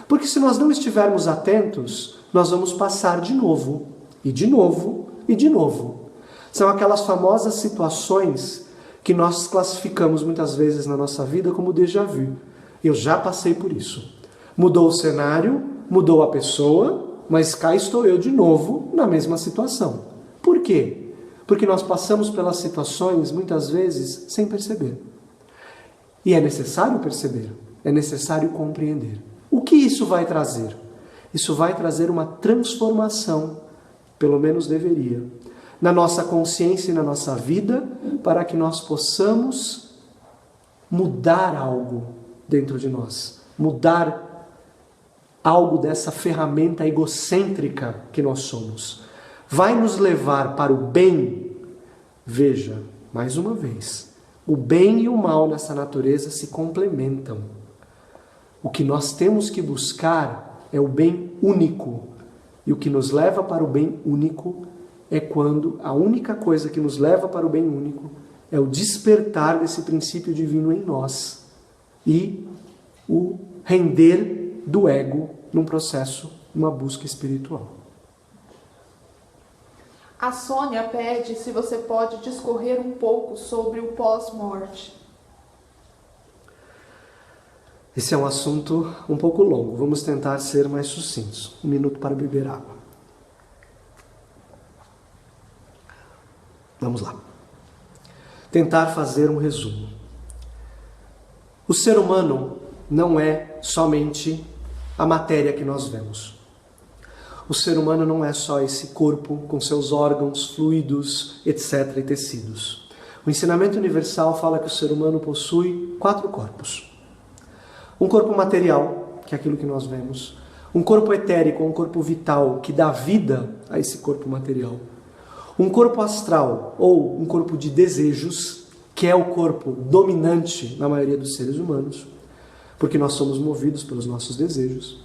Porque se nós não estivermos atentos, nós vamos passar de novo, e de novo, e de novo. São aquelas famosas situações que nós classificamos muitas vezes na nossa vida como déjà vu. Eu já passei por isso. Mudou o cenário, mudou a pessoa, mas cá estou eu de novo na mesma situação. Por quê? Porque nós passamos pelas situações muitas vezes sem perceber. E é necessário perceber, é necessário compreender. O que isso vai trazer? Isso vai trazer uma transformação, pelo menos deveria, na nossa consciência e na nossa vida, para que nós possamos mudar algo dentro de nós, mudar algo dessa ferramenta egocêntrica que nós somos. Vai nos levar para o bem. Veja, mais uma vez, o bem e o mal nessa natureza se complementam. O que nós temos que buscar é o bem único. E o que nos leva para o bem único é quando a única coisa que nos leva para o bem único é o despertar desse princípio divino em nós e o render do ego num processo, numa busca espiritual. A Sônia pede se você pode discorrer um pouco sobre o pós-morte. Esse é um assunto um pouco longo. Vamos tentar ser mais sucintos. 1 minuto para beber água. Vamos lá. Tentar fazer um resumo. O ser humano não é somente a matéria que nós vemos. O ser humano não é só esse corpo com seus órgãos, fluidos, etc. e tecidos. O ensinamento universal fala que o ser humano possui 4 corpos. Um corpo material, que é aquilo que nós vemos. Um corpo etérico, um corpo vital, que dá vida a esse corpo material. Um corpo astral, ou um corpo de desejos, que é o corpo dominante na maioria dos seres humanos, porque nós somos movidos pelos nossos desejos.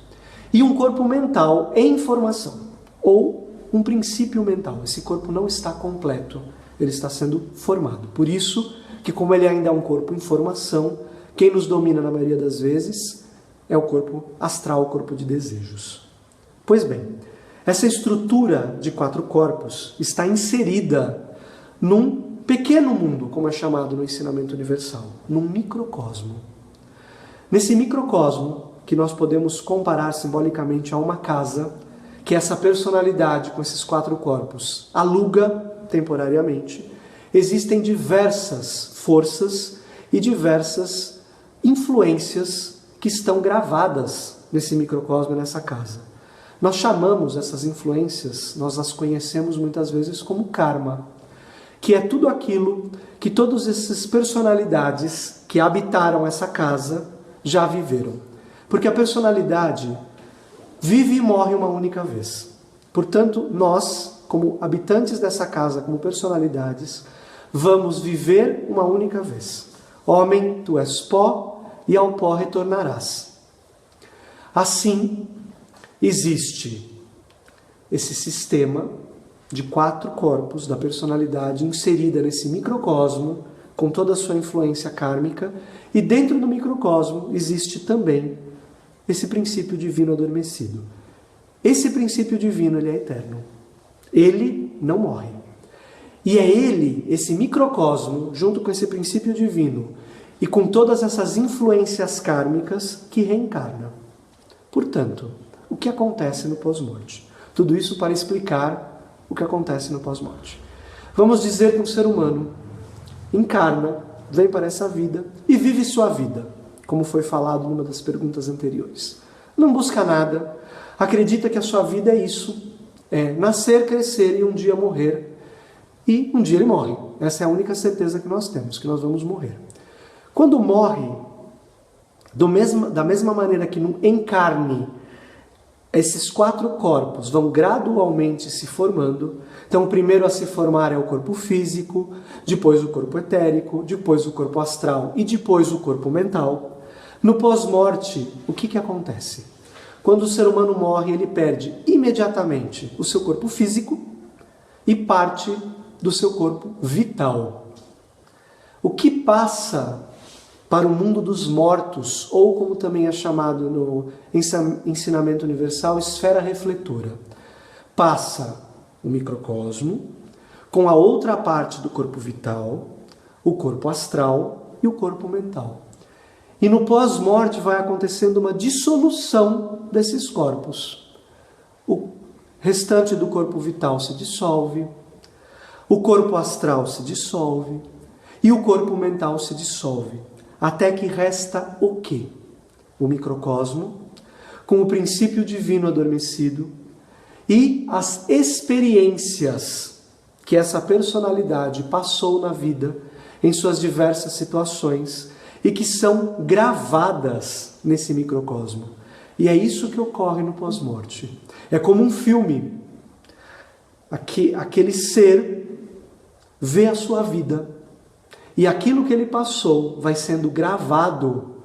E um corpo mental em formação, ou um princípio mental. Esse corpo não está completo, ele está sendo formado. Por isso que, como ele ainda é um corpo em formação, quem nos domina na maioria das vezes é o corpo astral, o corpo de desejos. Pois bem, essa estrutura de 4 corpos está inserida num pequeno mundo, como é chamado no ensinamento universal, num microcosmo. Nesse microcosmo, que nós podemos comparar simbolicamente a uma casa, que essa personalidade com esses 4 corpos aluga temporariamente, existem diversas forças e diversas influências que estão gravadas nesse microcosmo, nessa casa. Nós chamamos essas influências, nós as conhecemos muitas vezes como karma, que é tudo aquilo que todas essas personalidades que habitaram essa casa já viveram. Porque a personalidade vive e morre uma única vez. Portanto, nós, como habitantes dessa casa, como personalidades, vamos viver uma única vez. Homem, tu és pó, e ao pó retornarás. Assim, existe esse sistema de 4 corpos da personalidade inserida nesse microcosmo, com toda a sua influência kármica, e dentro do microcosmo existe também esse princípio divino adormecido. Esse princípio divino, ele é eterno. Ele não morre. E é ele, esse microcosmo, junto com esse princípio divino, e com todas essas influências kármicas, que reencarna. Portanto, o que acontece no pós-morte? Tudo isso para explicar o que acontece no pós-morte. Vamos dizer que um ser humano encarna, vem para essa vida e vive sua vida, como foi falado numa das perguntas anteriores. Não busca nada, acredita que a sua vida é isso, é nascer, crescer e um dia morrer. E um dia ele morre. Essa é a única certeza que nós temos, que nós vamos morrer. Quando morre, Da mesma maneira que no encarne, esses 4 corpos vão gradualmente se formando. Então, o primeiro a se formar é o corpo físico, depois o corpo etérico, depois o corpo astral e depois o corpo mental. No pós-morte, o que acontece? Quando o ser humano morre, ele perde imediatamente o seu corpo físico e parte do seu corpo vital. O que passa para o mundo dos mortos, ou como também é chamado no ensinamento universal, esfera refletora, passa o microcosmo com a outra parte do corpo vital, o corpo astral e o corpo mental. E no pós-morte vai acontecendo uma dissolução desses corpos. O restante do corpo vital se dissolve, o corpo astral se dissolve e o corpo mental se dissolve. Até que resta o quê? O microcosmo, com o princípio divino adormecido e as experiências que essa personalidade passou na vida em suas diversas situações e que são gravadas nesse microcosmo. E é isso que ocorre no pós-morte. É como um filme. Aquele ser vê a sua vida e aquilo que ele passou vai sendo gravado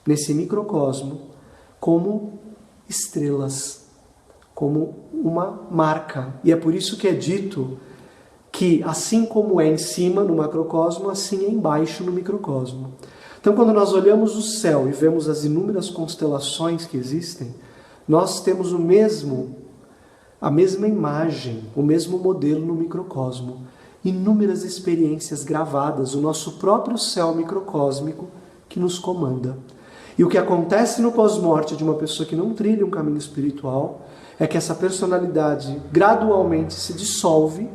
nesse microcosmo como estrelas, como uma marca. E é por isso que é dito que assim como é em cima no macrocosmo, assim é embaixo no microcosmo. Então, quando nós olhamos o céu e vemos as inúmeras constelações que existem, nós temos a mesma imagem, o mesmo modelo no microcosmo. Inúmeras experiências gravadas, o nosso próprio céu microcósmico que nos comanda. E o que acontece no pós-morte de uma pessoa que não trilha um caminho espiritual é que essa personalidade gradualmente se dissolve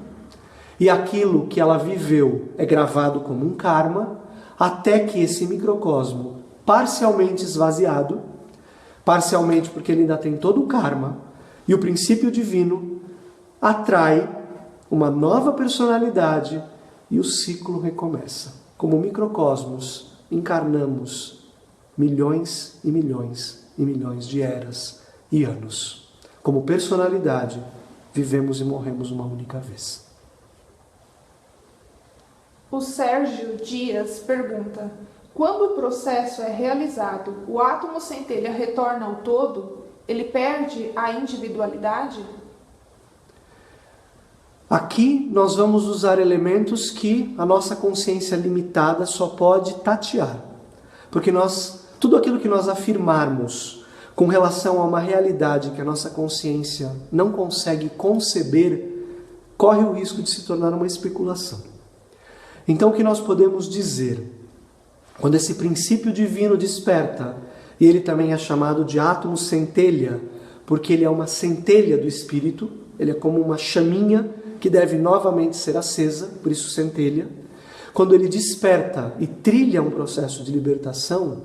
e aquilo que ela viveu é gravado como um karma, até que esse microcosmo, parcialmente esvaziado, parcialmente porque ele ainda tem todo o karma, e o princípio divino atrai uma nova personalidade e o ciclo recomeça. Como microcosmos, encarnamos milhões e milhões e milhões de eras e anos. Como personalidade, vivemos e morremos uma única vez. O Sérgio Dias pergunta: quando o processo é realizado, o átomo centelha retorna ao todo? Ele perde a individualidade? Aqui nós vamos usar elementos que a nossa consciência limitada só pode tatear. Porque tudo aquilo que nós afirmarmos com relação a uma realidade que a nossa consciência não consegue conceber, corre o risco de se tornar uma especulação. Então, o que nós podemos dizer, quando esse princípio divino desperta, e ele também é chamado de átomo centelha, porque ele é uma centelha do espírito, ele é como uma chaminha que deve novamente ser acesa, por isso centelha. Quando ele desperta e trilha um processo de libertação,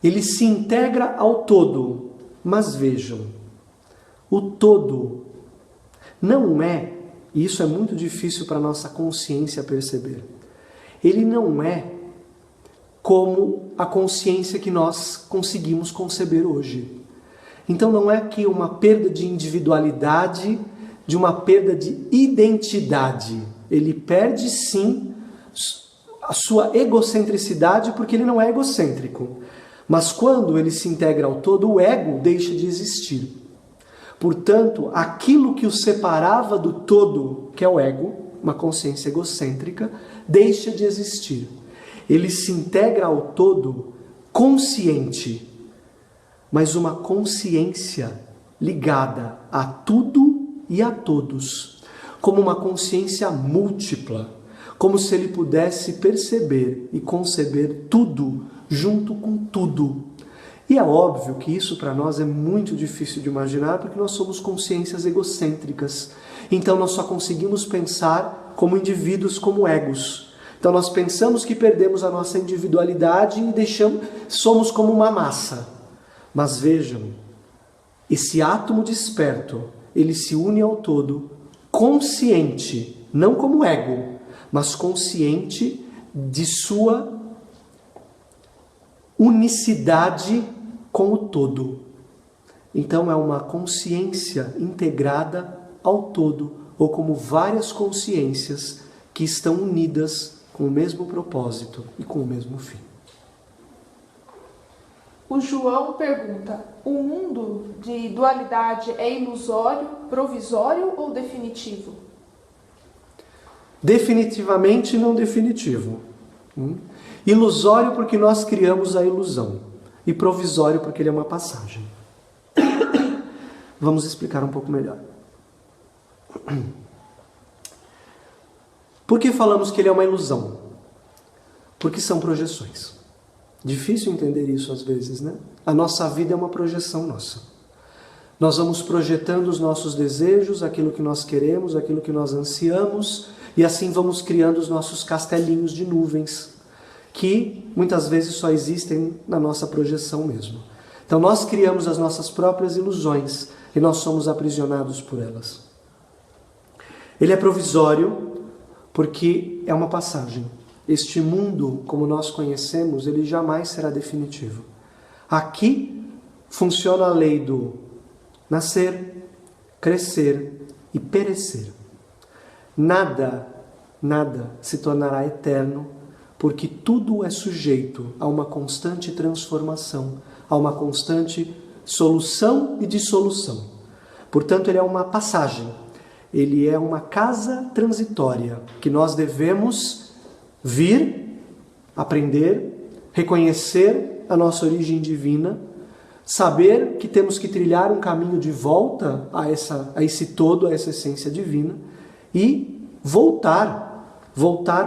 ele se integra ao todo. Mas vejam, o todo não é, e isso é muito difícil para a nossa consciência perceber, ele não é como a consciência que nós conseguimos conceber hoje. Então não é que uma perda de individualidade, de uma perda de identidade. Ele perde sim a sua egocentricidade porque ele não é egocêntrico. Mas quando ele se integra ao todo, o ego deixa de existir. Portanto, aquilo que o separava do todo, que é o ego, uma consciência egocêntrica, deixa de existir. Ele se integra ao todo consciente, mas uma consciência ligada a tudo e a todos, como uma consciência múltipla, como se ele pudesse perceber e conceber tudo junto com tudo. E é óbvio que isso para nós é muito difícil de imaginar, porque nós somos consciências egocêntricas. Então nós só conseguimos pensar como indivíduos, como egos. Então nós pensamos que perdemos a nossa individualidade e somos como uma massa. Mas vejam, esse átomo desperto, ele se une ao todo, consciente, não como ego, mas consciente de sua unicidade com o todo. Então é uma consciência integrada ao todo, ou como várias consciências que estão unidas com o mesmo propósito e com o mesmo fim. O João pergunta: o mundo de dualidade é ilusório, provisório ou definitivo? Definitivamente não definitivo. Ilusório porque nós criamos a ilusão. E provisório porque ele é uma passagem. Vamos explicar um pouco melhor. Por que falamos que ele é uma ilusão? Porque são projeções. Difícil entender isso às vezes, né? A nossa vida é uma projeção nossa. Nós vamos projetando os nossos desejos, aquilo que nós queremos, aquilo que nós ansiamos, e assim vamos criando os nossos castelinhos de nuvens, que muitas vezes só existem na nossa projeção mesmo. Então nós criamos as nossas próprias ilusões e nós somos aprisionados por elas. Ele é provisório porque é uma passagem. Este mundo, como nós conhecemos, ele jamais será definitivo. Aqui funciona a lei do nascer, crescer e perecer. Nada se tornará eterno, porque tudo é sujeito a uma constante transformação, a uma constante solução e dissolução. Portanto, ele é uma passagem, ele é uma casa transitória, que nós devemos vir, aprender, reconhecer a nossa origem divina, saber que temos que trilhar um caminho de volta a esse todo, a essa essência divina, e voltar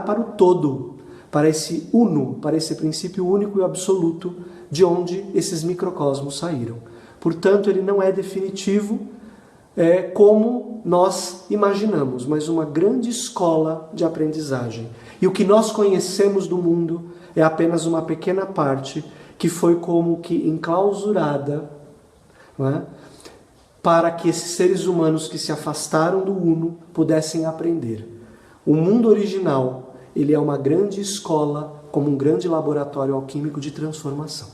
para o todo, para esse uno, para esse princípio único e absoluto de onde esses microcosmos saíram. Portanto, ele não é definitivo como nós imaginamos, mas uma grande escola de aprendizagem. E o que nós conhecemos do mundo é apenas uma pequena parte que foi como que enclausurada, não é? Para que esses seres humanos que se afastaram do uno pudessem aprender. O mundo original, ele é uma grande escola, como um grande laboratório alquímico de transformação.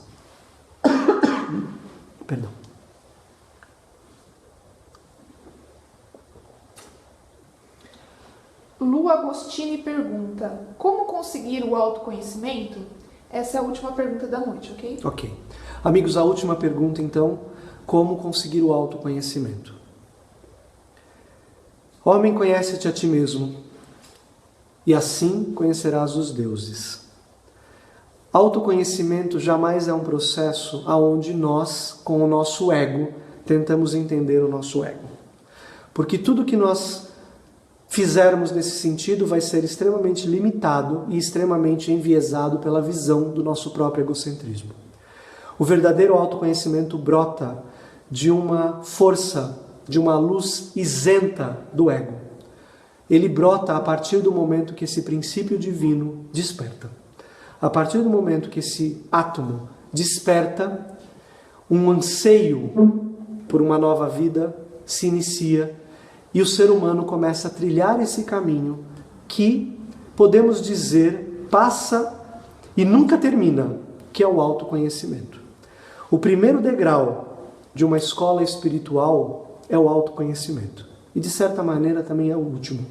Perdão. Lu Agostini pergunta: como conseguir o autoconhecimento? Essa é a última pergunta da noite, ok? Ok. Amigos, a última pergunta então: como conseguir o autoconhecimento? Homem, conhece-te a ti mesmo, e assim conhecerás os deuses. Autoconhecimento jamais é um processo onde nós, com o nosso ego, tentamos entender o nosso ego. Porque tudo que nós fizermos nesse sentido vai ser extremamente limitado e extremamente enviesado pela visão do nosso próprio egocentrismo. O verdadeiro autoconhecimento brota de uma força, de uma luz isenta do ego. Ele brota a partir do momento que esse princípio divino desperta. A partir do momento que esse átomo desperta, um anseio por uma nova vida se inicia e o ser humano começa a trilhar esse caminho que, podemos dizer, passa e nunca termina, que é o autoconhecimento. O primeiro degrau de uma escola espiritual é o autoconhecimento. E, de certa maneira, também é o último.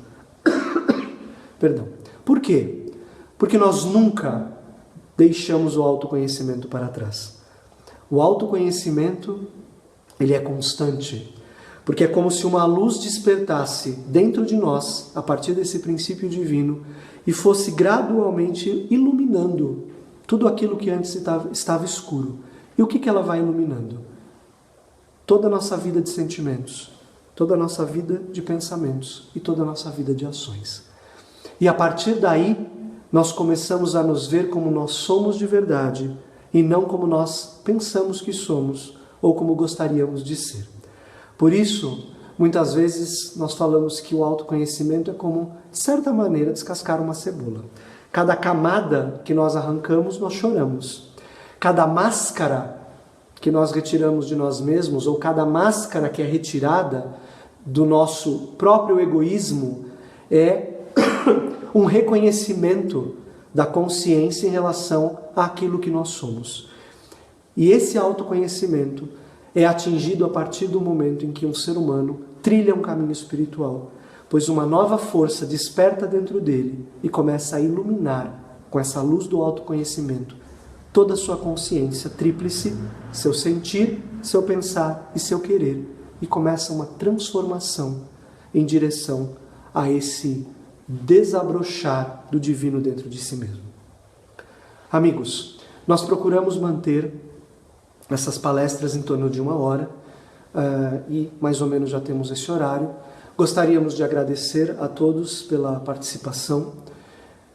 Perdão. Por quê? Porque nós nunca deixamos o autoconhecimento para trás. O autoconhecimento, ele é constante. Porque é como se uma luz despertasse dentro de nós, a partir desse princípio divino, e fosse gradualmente iluminando tudo aquilo que antes estava escuro. E o que ela vai iluminando? Toda a nossa vida de sentimentos, toda a nossa vida de pensamentos e toda a nossa vida de ações. E a partir daí, nós começamos a nos ver como nós somos de verdade e não como nós pensamos que somos ou como gostaríamos de ser. Por isso, muitas vezes nós falamos que o autoconhecimento é como, de certa maneira, descascar uma cebola. Cada camada que nós arrancamos, nós choramos. Cada máscara que nós retiramos de nós mesmos, ou cada máscara que é retirada do nosso próprio egoísmo, é um reconhecimento da consciência em relação àquilo que nós somos. E esse autoconhecimento é atingido a partir do momento em que um ser humano trilha um caminho espiritual, pois uma nova força desperta dentro dele e começa a iluminar, com essa luz do autoconhecimento, toda a sua consciência tríplice, seu sentir, seu pensar e seu querer, e começa uma transformação em direção a esse desabrochar do divino dentro de si mesmo. Amigos, nós procuramos manter essas palestras em torno de 1 hora, e mais ou menos já temos esse horário. Gostaríamos de agradecer a todos pela participação.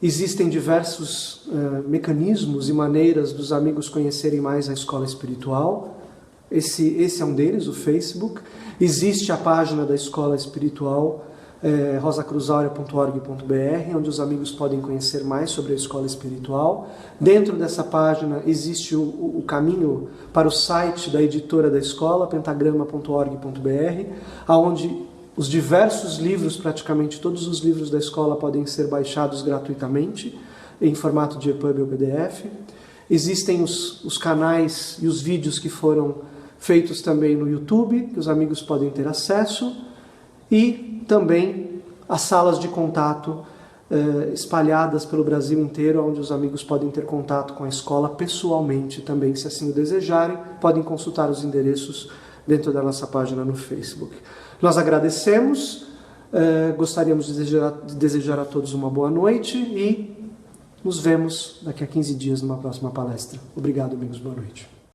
Existem diversos mecanismos e maneiras dos amigos conhecerem mais a escola espiritual. Esse é um deles, o Facebook. Existe a página da escola espiritual, rosacruzaurea.org.br, onde os amigos podem conhecer mais sobre a escola espiritual. Dentro dessa página existe o caminho para o site da editora da escola, pentagrama.org.br, onde os diversos livros, praticamente todos os livros da escola, podem ser baixados gratuitamente, em formato de EPUB ou PDF. Existem os canais e os vídeos que foram feitos também no YouTube, que os amigos podem ter acesso, e também as salas de contato espalhadas pelo Brasil inteiro, onde os amigos podem ter contato com a escola pessoalmente também, se assim o desejarem. Podem consultar os endereços dentro da nossa página no Facebook. Nós agradecemos, gostaríamos de desejar a todos uma boa noite e nos vemos daqui a 15 dias numa próxima palestra. Obrigado, amigos. Boa noite.